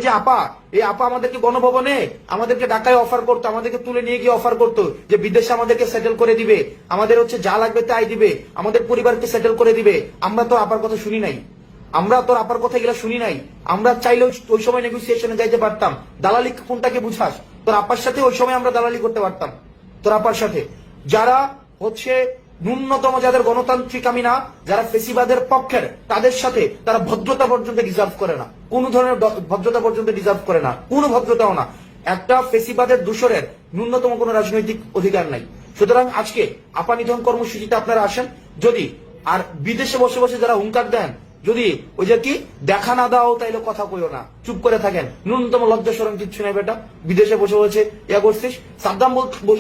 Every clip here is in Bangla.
যে আপা, এই আপা আমাদেরকে গণভবনে আমাদেরকে ঢাকায় অফার করতো, আমাদেরকে তুলে নিয়ে গিয়ে অফার করতো যে বিদেশে আমাদেরকে সেটেল করে দিবে, আমাদের হচ্ছে যা লাগবে তাই দিবে, আমাদের পরিবারকে সেটেল করে দিবে। আমরা তো আপার কথা শুনি নাই, আমরা তোর আপার কথা এগুলা শুনি নাই। আমরা চাইলে ওই সময় নেগোসিয়েশনে যাইতে পারতাম। দালালি কোনটাকে বুঝাস? তোর আপার সাথে ওই সময় আমরা দালালি করতে পারতাম, তোর আপার সাথে। যারা হচ্ছে ন্যূনতম, যাদের গণতান্ত্রিক আমি না, যারা ফেসিবাদের পক্ষের, তাদের সাথে তারা ভদ্রতা পর্যন্ত ডিজার্ভ করে না, কোন ধরনের ভদ্রতা পর্যন্ত ডিজার্ভ করে না, কোনো ভদ্রতাও না। একটা ফেসিবাদের দূষরের ন্যূনতম কোনো রাজনৈতিক অধিকার নাই। সুতরাং আজকে আপা নিধন কর্মসূচিতে আপনারা আসেন। যদি আর বিদেশে বসে বসে যারা হুঙ্কার দেন, যদি ওই যে কি দেখা না দাও তাইলে কথা কইও না, চুপ করে থাকেন, ন্যূনতম লজ্জা শরম কিচ্ছু নেই বেটা। বিদেশে বসে বসে ইয়া করছিস। সাদ্দাম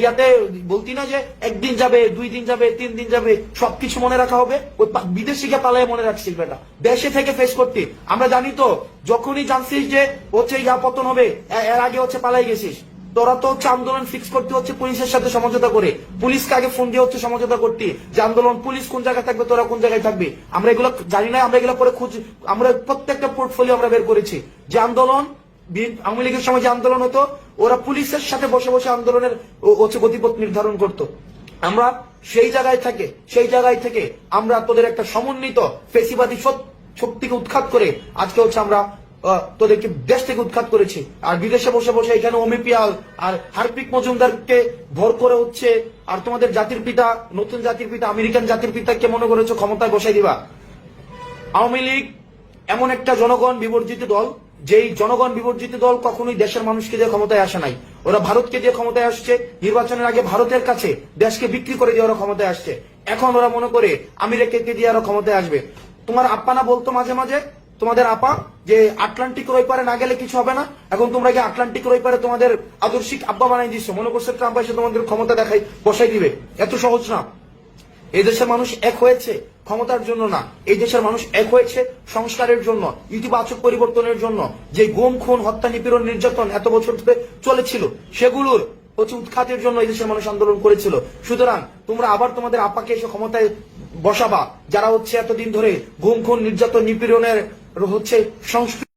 ইয়াতে বলতি না যে একদিন যাবে, 2 দিন যাবে, 3 দিন যাবে, সবকিছু মনে রাখা হবে। ওই বিদেশে গিয়ে পালায় মনে রাখছিস বেটা, দেশে থেকে ফেস করতি। আমরা জানি তো, যখনই জানছিস যে হচ্ছে ইয়া পতন হবে, এর আগে হচ্ছে পালাই গেছিস। তোরা তো হচ্ছে আন্দোলন ফিক্স করতে হচ্ছে পুলিশের সাথে সমঝোতা করে, পুলিশকে আগে ফোন দিয়ে হচ্ছে সমঝোতা করতে যে আন্দোলন পুলিশ কোন জায়গায় থাকবে, তোরা কোন জায়গায় থাকবি। আমরা এগুলো জানি না, আমরা এগুলো পরে আমরা প্রত্যেকটা পোর্টফোলিও আমরা বের করেছি যে আন্দোলন আওয়ামী লীগের সময় যে আন্দোলন হতো, ওরা পুলিশের সাথে বসে বসে আন্দোলনের হচ্ছে গতিপথ নির্ধারণ করত। আমরা সেই জায়গায় থেকে আমরা তোদের একটা সমন্বিত ফেসিবাদী শক্তিকে উৎখাত করে আজকে হচ্ছে আমরা তোদেরকে দেশ থেকে উৎখাত করেছি। আর বিদেশে বসে বসে এখানে অমিপিয়াল আর হারপিক মজুমদারকে ভর করে হচ্ছে, আর তোমাদের জাতির পিতা, নতুন জাতির পিতা, আমেরিকান জাতির পিতাকে মনে করেছো ক্ষমতায় বসাই দিবা। আওয়ামী লীগ এমন একটা জনগণ বিবর্জিত দল, যেই জনগণ বিবর্জিত দল কখনোই দেশের মানুষকে দিয়ে ক্ষমতায় আসে নাই। ওরা ভারতকে দিয়ে ক্ষমতায় আসছে, নির্বাচনের আগে ভারতের কাছে দেশকে বিক্রি করে দিয়ে ওরা ক্ষমতায় আসছে। এখন ওরা মনে করে আমেরিকাকে দিয়ে ওরা ক্ষমতায় আসবে। তোমার আপ্পানা বলতো মাঝে মাঝে, তোমাদের আপা, যে আটলান্টিক ওই পারে না গেলে কিছু হবে না। এখন তোমরা কি আটলান্টিক ওই পারে তোমাদের আদর্শিক আব্বা বানাই দিচ্ছ, মনে করছো ট্রাম্প এসে তোমাদের ক্ষমতা দেখাই বসাই দিবে। এত সহজ না। এই দেশের মানুষ এক হয়েছে ক্ষমতার জন্য না, এই দেশের মানুষ এক হয়েছে সংস্কারের জন্য, ইতিবাচক পরিবর্তনের জন্য। যে গুম, খুন, হত্যা, নিপীড়ন, নির্যাতন এত বছর ধরে চলেছিল, সেগুলোর হচ্ছে উৎখাতের জন্য এই দেশের মানুষ আন্দোলন করেছিল। সুতরাং তোমরা আবার তোমাদের আপাকে এসে ক্ষমতায় বসাবা, যারা হচ্ছে এতদিন ধরে গুম, খুন, নির্যাতন, নিপীড়নের হচ্ছে সংস্কৃতি